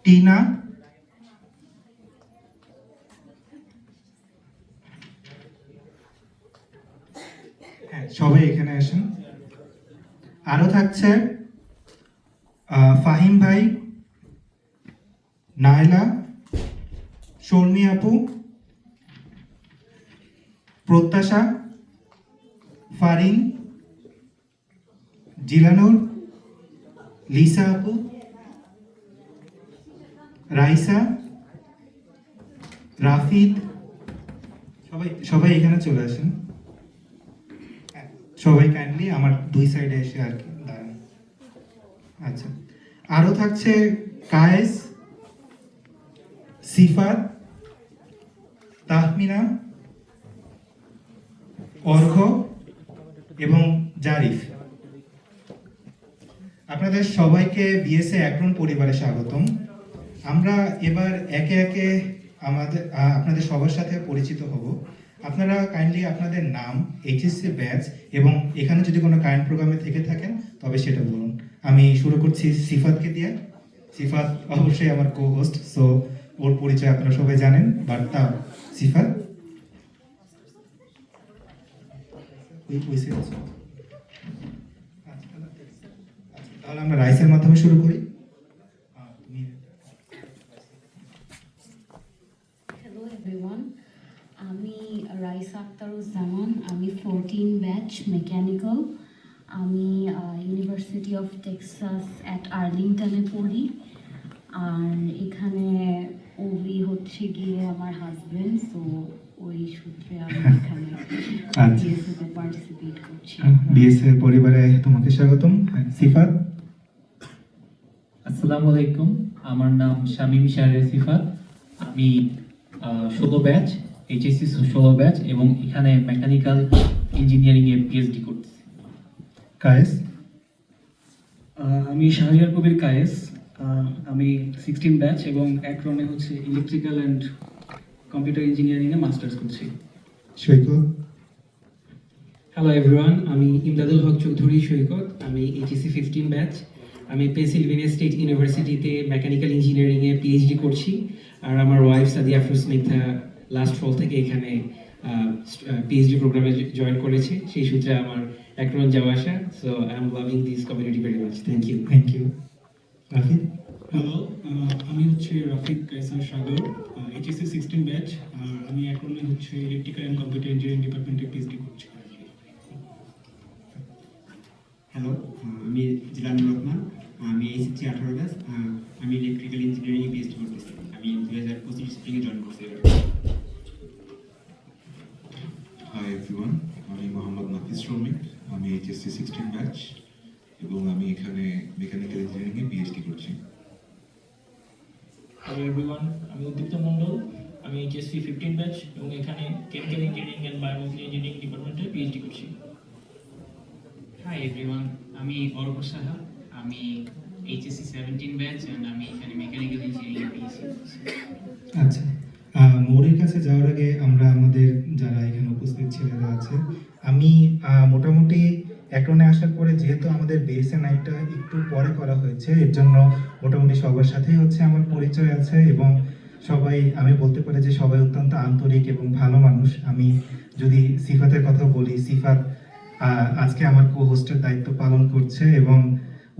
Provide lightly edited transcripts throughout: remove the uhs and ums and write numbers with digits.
টিনা, হ্যাঁ সবাই এখানে আসেন। আরো থাকছে ফাহিম ভাই, নায়লা, শর্মি আপু, প্রত্যাশা, ফারিন, জিলানুর, লিসা আপু, রাইসা, রাফিদ, সবাই সবাই এখানে চলে আসেন। হ্যাঁ, সবাই কাইন্ডলি আমার দুই সাইডে এসে আর কি দাঁড়ান। আচ্ছা, আরো থাকছে কায়েস, সিফাত, তাহমিনা, অর্ঘ এবং জারিফ। আপনাদের সবাইকে বিএসএ অ্যাক্রন পরিবারে স্বাগতম। আমরা এবার একে একে আপনাদের সবার সাথে পরিচিত হব। আপনারা কাইন্ডলি আপনাদের নাম, এইচএসসি ব্যাচ এবং এখানে যদি কোনো কারেন্ট প্রোগ্রামে থেকে থাকেন তবে সেটা বলুন। আমি শুরু করছি সিফাতকে দিয়ে। সিফাত অবশ্যই আমার কো হোস্ট, সো ওর পরিচয় আপনারা সবাই জানেন, বাট তা সিফাত তাহলে আমরা রাইসের মাধ্যমে শুরু করি। হ্যালো এভরিওয়ান, আমি রাইসা আক্তারুজ্জামান। আমি 14 ব্যাচ মেকানিক্যাল। আমি ইউনিভার্সিটি অফ টেক্সাস অ্যাট আর্লিংটনে পড়ি। আর এখানে ওভি হচ্ছে গিয়ে আমার হাজবেন্ড, সো ওই সূত্রে আমি এখানে বিএসএতে পার্টিসিপেট করছি। বিএসএ পরিবারে তোমাকে স্বাগতম। সিফাত। আসসালামু আলাইকুম, আমার নাম শামীম শাহরে সিফাত। আমি 16 ব্যাচ, এইচএসসি 16 ব্যাচ এবং এখানে মেকানিক্যাল ইঞ্জিনিয়ারিংয়ে পিএইচডি করতেছি। কায়েস। আমি শাহরিয়ার কবির কায়েস। আমি 16 ব্যাচ এবং অ্যাক্রনে হচ্ছে ইলেকট্রিক্যাল অ্যান্ড কম্পিউটার ইঞ্জিনিয়ারিংয়ে মাস্টার্স করছি। সৈকত। হ্যালো এভরিওয়ান, আমি ইমদাদুল হক চৌধুরী সৈকত। আমি এইচএসসি 15 ব্যাচ। আমি পেনসিলভেনিয়া স্টেট ইউনিভার্সিটিতে মেকানিক্যাল ইঞ্জিনিয়ারিংয়ে পিএইচডি করছি। আর আমার ওয়াইফ সাদিয়া আফরোজ স্নিগ্ধা লাস্ট ফল থেকে এখানে পিএইচডি প্রোগ্রামে জয়েন করেছে। সেই সূত্রে আমার অ্যাক্রন যাওয়া আসা। So I am loving this community very much. Thank you. Thank you. Rafid. Hello, আমি হচ্ছে রাফিক কায়সার সাগর, এইচএসসি 16 ব্যাচ। আর আমি এখন হচ্ছে ইলেকট্রিক্যাল অ্যান্ড কম্পিউটার ইঞ্জিনিয়ারিং ডিপার্টমেন্টে পিএইচডি করছি। হ্যালো, আমি জিলানুর রহমান। আমি এইচএসসি 18 ব্যাচ। আমি ইলেকট্রিক্যাল ইঞ্জিনিয়ারিং পিএইচডি করতেছি। আমি 2025 স্প্রিংয়ে জয়েন করছি। হাই এভরিওয়ান, আমি মোহাম্মদ নাফিস শর্মিক। আমি এইচএসসি 16 ব্যাচ এবং আমি এখানে মেকানিক্যাল ইঞ্জিনিয়ারিংয়ে পিএইচডি করছি। হ্যালো এভরিওয়ান, আমি উদ্দীপ্ত মণ্ডল। আমি এইচএসসি 15 ব্যাচ এবং এখানে chemical engineering and biomedical engineering ডিপার্টমেন্টে পিএইচডি করছি। হাই এভরিওয়ান, আমি অর্ঘ সাহা। আমি এইচএসসি 17 ব্যাচ এন্ড আমি এখানে মেকানিক্যাল ইঞ্জিনিয়ারিং পিএইচডি করছি। আচ্ছা, মৌরির কাছে যাওয়ার আগে আমরা আমাদের যারা এখানে উপস্থিত ছেলেরা আছে, আমি মোটামুটি অ্যাক্রনে আসার পরে যেহেতু আমাদের বিএসএ নাইটটা একটু পরে করা হয়েছে, এর জন্য মোটামুটি সবার সাথেই হচ্ছে আমার পরিচয় আছে এবং সবাই, আমি বলতে পারি যে সবাই অত্যন্ত আন্তরিক এবং ভালো মানুষ। আমি যদি সিফাতের কথা বলি, সিফাত আজকে আমার কো হোস্টের দায়িত্ব পালন করছে এবং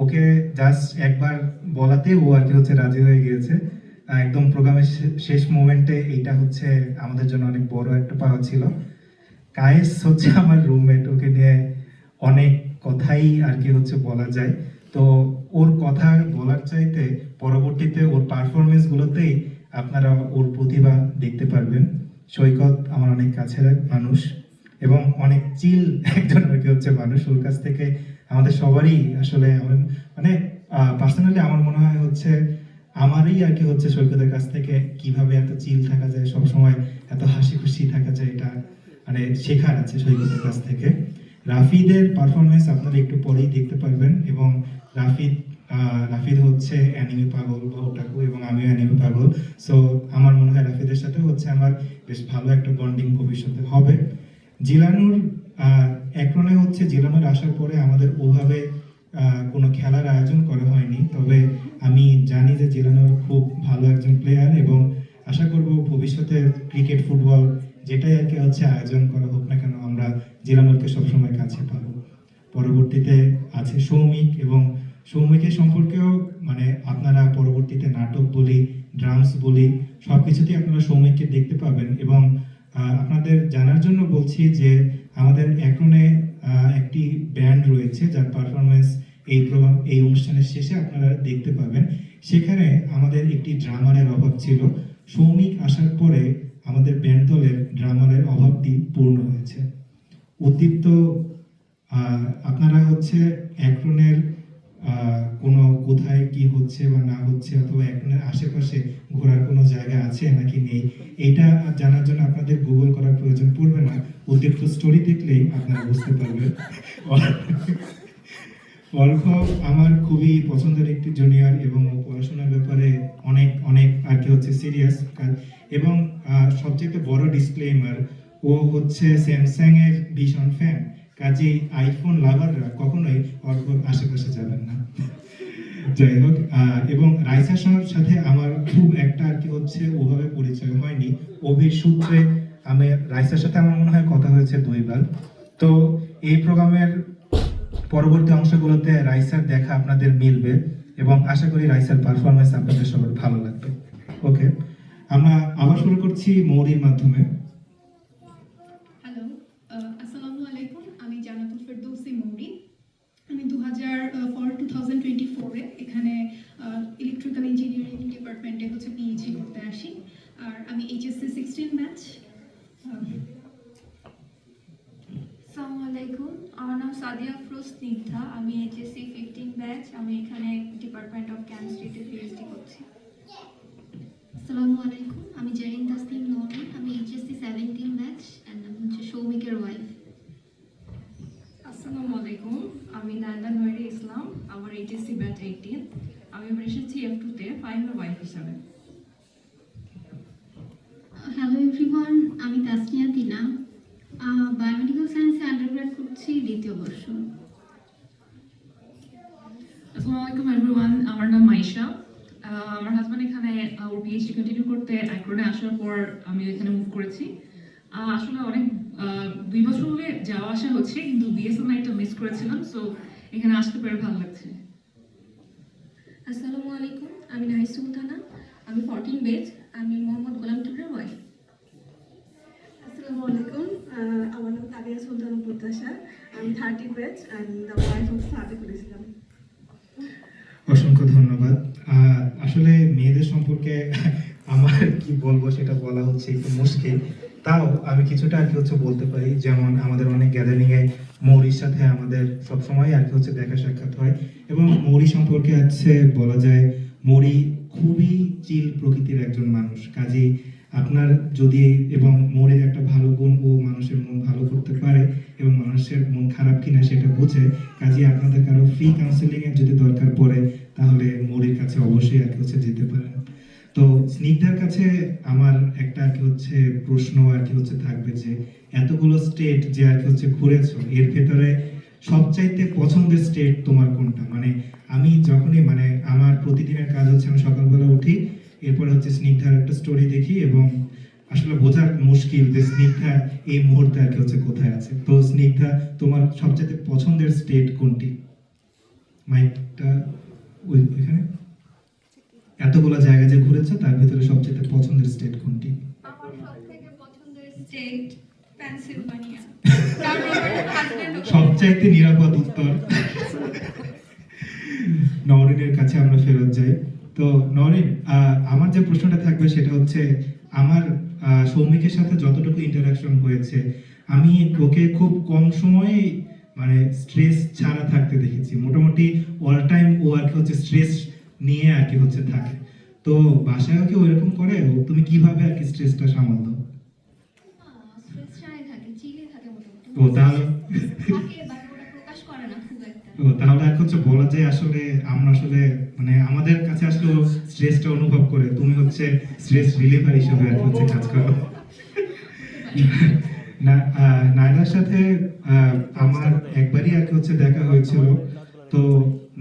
ওকে জাস্ট একবার বলাতে ও আর কি হচ্ছে রাজি হয়ে গিয়েছে। একদম প্রোগ্রামের শেষ মোমেন্টে এইটা হচ্ছে আমাদের জন্য অনেক বড় একটা পাওয়া ছিল। কায়েস হচ্ছে আমার রুমমেট, ওকে নিয়ে অনেক কথাই আর কি হচ্ছে বলা যায়। তো ওর কথা বলার চাইতে পরবর্তীতে ওর পারফরমেন্সগুলোতেই আপনারা ওর প্রতিভা দেখতে পারবেন। সৈকত আমার অনেক কাছের মানুষ এবং অনেক চিল একজন আর কি হচ্ছে মানুষ। ওর কাছ থেকে আমাদের সবারই আসলে মানে পার্সোনালি আমার মনে হয় হচ্ছে আমারই আর কি হচ্ছে সৈকতের কাছ থেকে কিভাবে এত চিল থাকা যায়, সবসময় এত হাসি খুশি থাকা যায়, এটা মানে শেখার আছে সৈকতের কাছ থেকে। রাফিদের পারফরমেন্স আপনারা একটু পরেই দেখতে পারবেন এবং রাফিদ হচ্ছে অ্যানিমে পাগল বা ওটাকু এবং আমিও অ্যানিমে পাগল। সো আমার মনে হয় রাফিদের সাথে হচ্ছে আমার বেশ ভালো একটা বন্ডিং ভবিষ্যতে হবে। জিলানুর অ্যাক্রনে হচ্ছে জিলানুর আসার পরে আমাদের ওভাবে কোনো খেলার আয়োজন করা হয়নি, তবে আমি জানি যে জিলানুর খুব ভালো একজন প্লেয়ার এবং আশা করব ভবিষ্যতে ক্রিকেট ফুটবল যেটাই আর কি হচ্ছে আয়োজন করা হোক না কেন আমরা জিলানুরকে সবসময় কাছে পাবো। পরবর্তীতে আছে সৌমিক, এবং সৌমিকের সম্পর্কেও মানে আপনারা পরবর্তীতে নাটক বলি, ড্রামস বলি, সব কিছুতেই আপনারা সৌমিককে দেখতে পাবেন। এবং আপনাদের জানার জন্য বলছি যে আমাদের এখনে একটি ব্যান্ড রয়েছে যার পারফরমেন্স এই অনুষ্ঠানের শেষে আপনারা দেখতে পাবেন। সেখানে আমাদের একটি ড্রামারের অভাব ছিল, সৌমিক আসার পরে আমাদের ব্যান্ড দলের ড্রামারের অভাবটি পূর্ণ হয়েছে। উদ্দীপ্ত আপনারা হচ্ছে অ্যাক্রনের কোনো কোথায় কি হচ্ছে বা না হচ্ছে অথবা অ্যাক্রনের আশেপাশে ঘোরার কোনো জায়গা আছে নাকি নেই, এইটা জানার জন্য আপনাদের গুগল করার প্রয়োজন পড়বে না। উদ্দীপ্ত স্টোরি দেখলেই আপনারা বুঝতে পারবেন। অর্ঘ আমার খুবই পছন্দের একটি জুনিয়র এবং ও পড়াশোনার ব্যাপারে অনেক অনেক আর কি হচ্ছে সিরিয়াস, এবং সবচেয়ে বড় ডিসক্লেমার, ও হচ্ছে স্যামসাং এর ভীষণ ফ্যান, কাজেই আইফোন লাভাররা কখনোই অর্ঘর আশেপাশে যাবেন না। যাই হোক, এবং রাইসার সাথে আমার খুব একটা আর কি হচ্ছে ওভাবে পরিচয় হয়নি, অভির সূত্রে আমি রাইসার সাথে আমার মনে হয় কথা হয়েছে 2 বার। তো এই প্রোগ্রামের পরবর্তী অংশগুলোতে রাইসার দেখা আপনাদের মিলবে এবং আশা করি রাইসার পারফরমেন্স আপনাদের সবার ভালো লাগবে। ওকে, আমরা আবার শুরু করছি মৌরির মাধ্যমে। হ্যালো, আসসালামু আলাইকুম। আমি জান্নাতুল ফেরদৌসী মৌরি। আমি 2024 এখানে ইলেকট্রিক্যাল ইঞ্জিনিয়ারিং ডিপার্টমেন্টে হচ্ছে পিএইচডি করতে আসি। আর আমি এইচএসসি 16 ব্যাচ। আসসালামু আলাইকুম, আমার নাম সাদিয়া আফরোজ স্নিগ্ধা। আমি এইচএসসি 15 ব্যাচ। আমি এখানে ডিপার্টমেন্ট অফ কেমিস্ট্রিতে পিএইচডি করছি। আসসালামু আলাইকুম, আমি জেরিন তাসনিম নওরিন। আমি এইচএসসি 17 ব্যাচ এন্ড আমি হচ্ছে সৌমিকের ওয়াইফ। আসসালামু আলাইকুম, আমি নায়লা নয়রি ইসলাম। আমার এইচএসসি ব্যাচ 18। আমি এবার এসেছি F2 তে ফাইনাল ওয়াইফ হিসাবে। হ্যালো এভরিওয়ান, আমি তাসনিয়া তিনা। বায়োমেডিক্যাল সায়েন্সে আন্ডারগ্রেড করছি 2য় বর্ষ। আসসালামু আলাইকুম এভরিওয়ান, আমার নাম মাইশা। আমার হাজব্যান্ড এখানে ওর পিএইচডি কন্টিনিউ করতে অ্যাক্রনে আসার পর আমি এখানে মুভ করেছি। আসলে অনেক 2 বছর হলে যাওয়া আসা হচ্ছে, কিন্তু বিএসএল নাইটটা মিস করেছিলাম, সো এখানে আসতে পেরে ভালো লাগছে। আসসালামু আলাইকুম, আমি নাহিদ সুলতানা। আমি 14 ব্যাচ। আমি মোহাম্মদ গোলাম টুকরার ওয়াইফ। আসসালামু আলাইকুম, আমার নাম তাবিয়া সুলতানা প্রত্যাশা। আমি 30 batch and the wife of Sadikul Islam. অসংখ্য ধন্যবাদ। আসলে মেয়েদের সম্পর্কে আমার কি বলবো সেটা বলা হচ্ছে একটু মুশকিল, তাও আমি কিছুটা আর কি হচ্ছে বলতে পারি। যেমন আমাদের অনেক গ্যাদারিং এ মৌরির সাথে আমাদের সবসময় আর কি হচ্ছে দেখা সাক্ষাৎ হয়, এবং মৌরি সম্পর্কে আছে বলা যায় মৌরি খুবই চিল প্রকৃতির একজন মানুষ। কাজেই আপনার যদি এবং মৌরির একটা ভালো গুণ, ও মানুষের মন ভালো করতে পারে এবং মানুষের মন খারাপ কিনা সেটা বুঝে। কাজেই আপনাদের কারো ফ্রি কাউন্সেলিং এর যদি দরকার পড়ে তাহলে মৌরির কাছে অবশ্যই আর কি হচ্ছে যেতে পারেন। তো স্নিগ্ধার কাছে আমার একটা আর কি হচ্ছে প্রশ্ন আর কি হচ্ছে থাকবে যে এতগুলো স্টেট যে আর কি হচ্ছে ঘুরেছো, এর ভেতরে সবচাইতে পছন্দের স্টেট তোমার কোনটা? মানে আমি যখনই মানে আমার প্রতিদিনের কাজ হচ্ছে আমি সকালবেলা উঠি, এরপর হচ্ছে স্নিগ্ধার একটা স্টোরি দেখি এবং আসলে বোঝার মুশকিল যে স্নিগ্ধা এই মুহূর্তে আর কি হচ্ছে কোথায় আছে। তো স্নিগ্ধা, তোমার সবচেয়ে পছন্দের স্টেট কোনটি? মাইকটা ওইখানে। এতগুলো জায়গা যে ঘুরেছো তার ভিতরে সবচেয়ে পছন্দের স্টেট কোনটি? আমার সবথেকে পছন্দের স্টেট পেনসিলভানিয়া। সবচাইতে নিরাপদ উত্তর। নওরিনের কাছে আমরা ফেরত যাই। তো নওরিন, আমার যে প্রশ্নটা থাকবে সেটা হচ্ছে আমার সৌমিকের সাথে যতটুকু ইন্টারাকশন হয়েছে আমি ওকে খুব কম সময়ে মানে স্ট্রেস ছাড়া থাকতে দেখেছি। মোটামুটি অল টাইম ও আর কি হচ্ছে স্ট্রেস নিয়ে আর কি হচ্ছে থাকে। তো বাসায় কি ওইরকম করে? তুমি কিভাবে আর কি স্ট্রেসটা সামাল দাও? স্ট্রেস ছাড়াই থাকে, চিলে থাকে মোটামুটি। ও তাহলে থাকে বাট ওটা প্রকাশ করে না খুব একটা। ও তাহলে আর হচ্ছে বলা যায় আসলে আমরা আসলে মানে আমাদের কাছে আসলে স্ট্রেসটা অনুভব করে, তুমি হচ্ছে স্ট্রেস রিলিফার হিসেবে আর হচ্ছে কাজ করো। না, নায়লার সাথে আমার একবারই আর কি হচ্ছে দেখা হয়েছিল। তো তো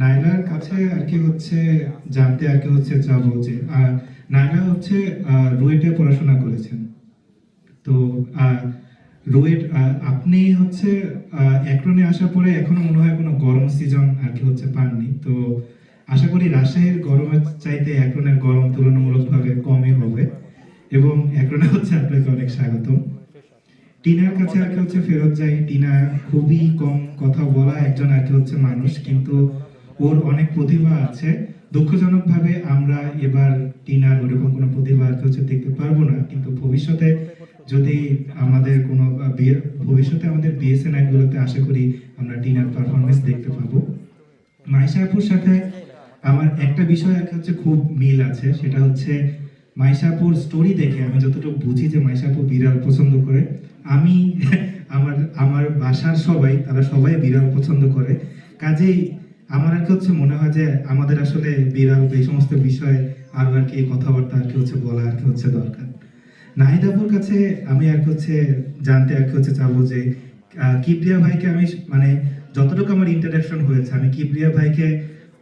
নাইলার কাছে আর কি হচ্ছে জানতে আর কি হচ্ছে যাবো যে নাইলা হচ্ছে রুয়েটে পড়াশোনা করেছেন। তো রুয়েট আপনি হচ্ছে অ্যাক্রনে আসার পরে এখনো মনে হয় কোনো গরম সিজন আর কি হচ্ছে পাননি। তো আশা করি রাজশাহীর গরমের চাইতে অ্যাক্রনের গরম তুলনামূলকভাবে কমই হবে এবং অ্যাক্রনে হচ্ছে আপনাকে অনেক স্বাগতম। টিনার কাছে আর কি হচ্ছে ফেরত যাই। টিনা খুবই কম কথা বলা একজন আর কি হচ্ছে মানুষ, কিন্তু ওর অনেক প্রতিভা আছে। দুঃখজনকভাবে আমরা এবার টিনার ওরকম কোনো প্রতিভা আর কি হচ্ছে দেখতে পারবো না, কিন্তু ভবিষ্যতে যদি আমাদের কোনো ভবিষ্যতে আমাদের বিএসএনআই গুলোতে আশা করি আমরা টিনার পারফরমেন্স দেখতে পাবো। মাইশা আপুর সাথে আমার একটা বিষয় আর কি হচ্ছে খুব মিল আছে, সেটা হচ্ছে মাইশা আপুর স্টোরি দেখে আমি যতটুকু বুঝি যে মাইশা আপু বিড়াল পছন্দ করে। আমি আমার বাসার সবাই তারা সবাই বিড়াল পছন্দ করে, কাজেই আমার আর কি হচ্ছে মনে হয় যে আমাদের আসলে বিড়াল এই সমস্ত বিষয়ে আরো আর কি কথাবার্তা আর কি হচ্ছে বলা আর কি হচ্ছে দরকার। নাহিদাপুর কাছে আমি আর কি হচ্ছে জানতে আর কি হচ্ছে চাবো যে কিবরিয়া ভাইকে আমি মানে যতটুকু আমার ইন্টারাকশন হয়েছে আমি কিবরিয়া ভাইকে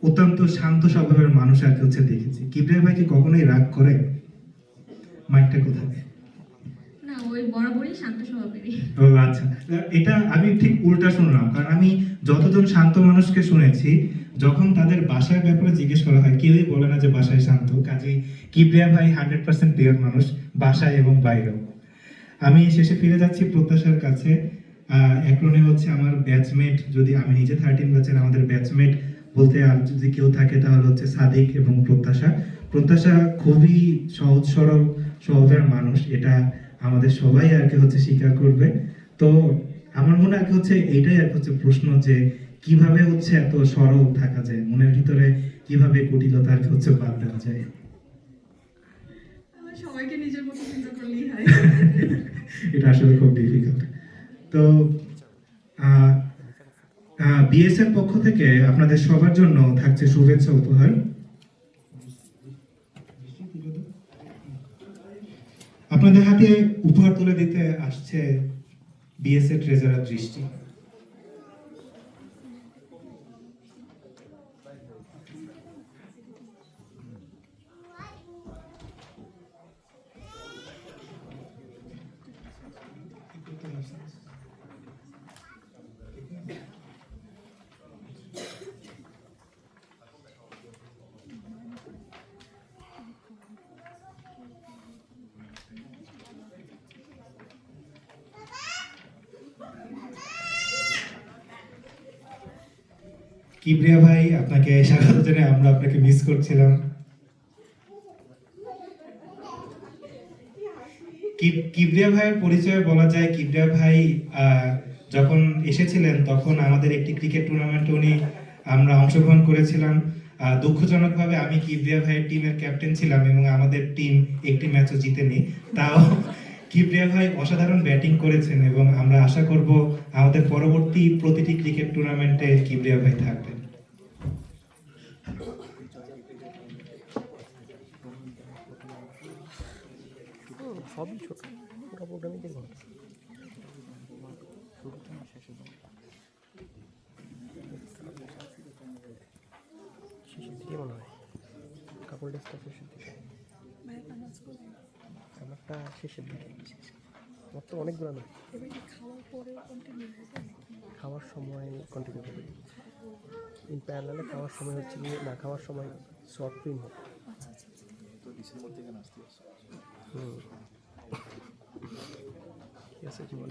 অত্যন্ত শান্ত স্বভাবের মানুষ আর কি হচ্ছে দেখেছি। কিবরিয়া ভাইকে কখনোই রাগ করে? মাইকটা কোথায়? না, ওই বরাবরই শান্ত স্বভাবেরই। ও আচ্ছা, এটা আমি ঠিক উল্টা শুনলাম, কারণ আমি যতজন শান্ত মানুষকে শুনেছি যখন তাদের বাসার ব্যাপারে জিজ্ঞেস করা হয় কেউই বলে না যে বাসায় শান্ত। কাজেই কিবরিয়া ভাই 100% প্রিয় মানুষ বাসায় এবং বাইরেও। আমি শেষে ফিরে যাচ্ছি প্রত্যাশার কাছে। অ্যাক্রনে হচ্ছে আমার ব্যাচমেট, যদি আমি নিজে 13 ব্যাচের, আমাদের ব্যাচমেট বলতে আর যদি কেউ থাকে তাহলে হচ্ছে সাদিক এবং প্রত্যাশা। প্রত্যাশা খুবই সহজ সরল স্বভাবের মানুষ, এটা আমাদের সবাই আর কি হচ্ছে স্বীকার করবে। তো আমার মনে আর কি হচ্ছে এইটাই আর কি হচ্ছে প্রশ্ন যে কিভাবে হচ্ছে এত সরল থাকা যায়, মনের ভিতরে কিভাবে কুটিলতা আর কি হচ্ছে বাদ দেওয়া যায়। সবাইকে নিজের মতো চিন্তা করলেই হয়। এটা আসলে খুব ডিফিকাল্ট। তো বিএসএর পক্ষ থেকে আপনাদের সবার জন্য থাকছে শুভেচ্ছা উপহার। আপনাদের হাতে উপহার তুলে দিতে আসছে বিএসএ ট্রেজারার দৃষ্টি। কিবরিয়া ভাই, আপনাকে স্বাগত জানাই। আমরা আপনাকে মিস করছিলাম। কিবরিয়া ভাইয়ের পরিচয় বলা যায়, কিবরিয়া ভাই যখন এসেছিলেন তখন আমাদের একটি ক্রিকেট টুর্নামেন্টে আমরা অংশগ্রহণ করেছিলাম। দুঃখজনকভাবে আমি কিবরিয়া ভাইয়ের টিমের ক্যাপ্টেন ছিলাম এবং আমাদের টিম একটি ম্যাচও জিতেনি। তাও কিবরিয়া ভাই অসাধারণ ব্যাটিং করেছেন এবং আমরা আশা করব আমাদের পরবর্তী প্রতিটি ক্রিকেট টুর্নামেন্টে কিবরিয়া ভাই থাকবেন। সবই ছোট ওটা প্রোগ্রামে দেখো শেষের দিকে মনে হয় কাপড় ড্রেসটা শেষের দিকে, আমারটা শেষের দিকে। আমার তো অনেকগুলো নয়, খাওয়ার সময় কন্টিনিউ করবে। ইন প্যারালালে খাওয়ার সময় হচ্ছে না, খাওয়ার সময় শর্ট ফিল্ম হবে। ঠিক আছে জীবন।